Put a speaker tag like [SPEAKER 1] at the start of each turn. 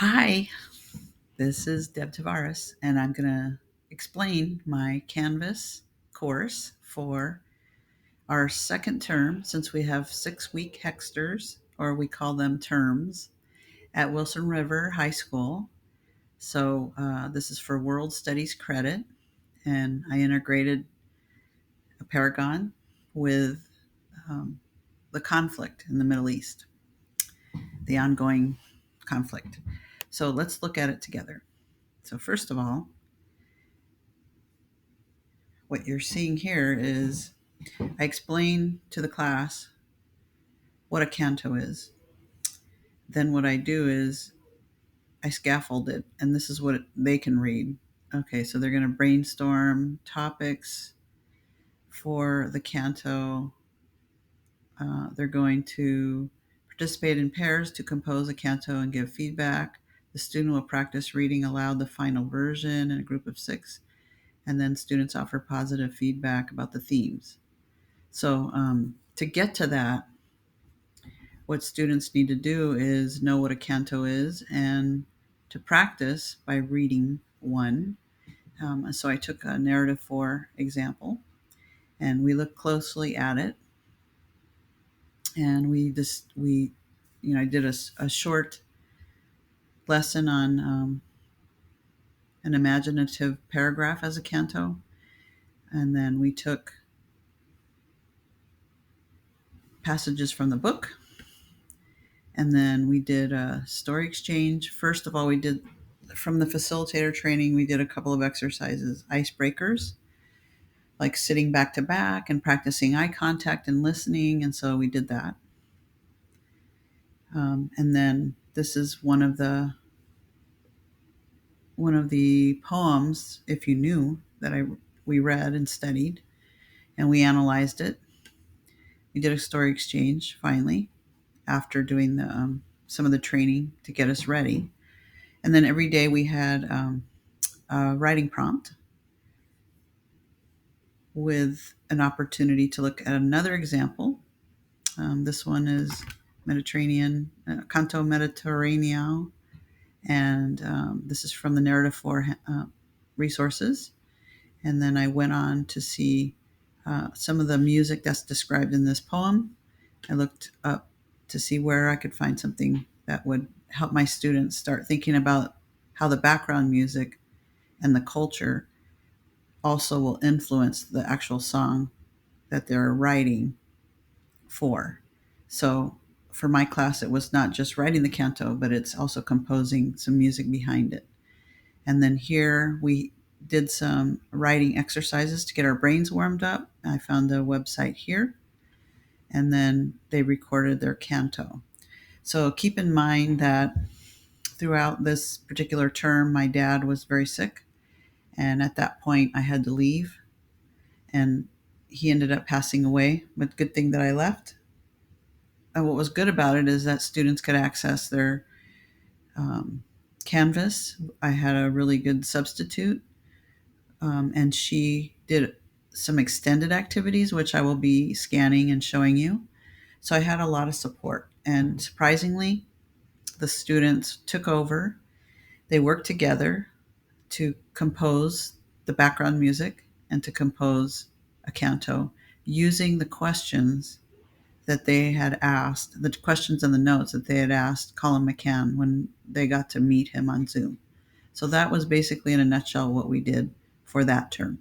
[SPEAKER 1] Hi, this is Deb Tavares, and I'm going to explain my Canvas course for our second term since we have 6 week hexters, or we call them terms, at Wilson River High School. So, this is for World Studies credit, and I integrated Apeirogon with um, the conflict in the Middle East, the ongoing conflict. So, let's look at it together. So, first of all, what you're seeing here is I explain to the class what a canto is. Then what I do is I scaffold it, and this is what they can read. Okay, so they're going to brainstorm topics for the canto. They're going to participate in pairs to compose a canto and give feedback. The student will practice reading aloud the final version in a group of 6, and then students offer positive feedback about the themes. So to get to that, what students need to do is know what a canto is and to practice by reading one. So I took a narrative for example, and we looked closely at it, and I did a short lesson on an imaginative paragraph as a canto, and then we took passages from the book, and then we did a story exchange. First of all, we did from the facilitator training, we did a couple of exercises, icebreakers, like sitting back to back and practicing eye contact and listening. And so we did that. And then this is one of the poems, if you knew, that we read and studied, and we analyzed it. We did a story exchange finally after doing some of the training to get us ready. And then every day we had a writing prompt with an opportunity to look at another example. This one is Mediterranean, Canto Mediterraneo, and this is from the Narrative for resources. And then I went on to see some of the music that's described in this poem. I looked up to see where I could find something that would help my students start thinking about how the background music and the culture also will influence the actual song that they're writing for. So for my class, it was not just writing the canto, but it's also composing some music behind it. And then here we did some writing exercises to get our brains warmed up. I found a website here, and then they recorded their canto. So keep in mind that throughout this particular term, my dad was very sick. And at that point, I had to leave, and he ended up passing away. But good thing that I left. And what was good about it is that students could access their Canvas. I had a really good substitute, and she did some extended activities, which I will be scanning and showing you. So I had a lot of support. And surprisingly, the students took over. They worked together to compose the background music and to compose a canto using the questions that they had asked, the questions and the notes that they had asked Colin McCann when they got to meet him on Zoom. So that was basically in a nutshell what we did for that term.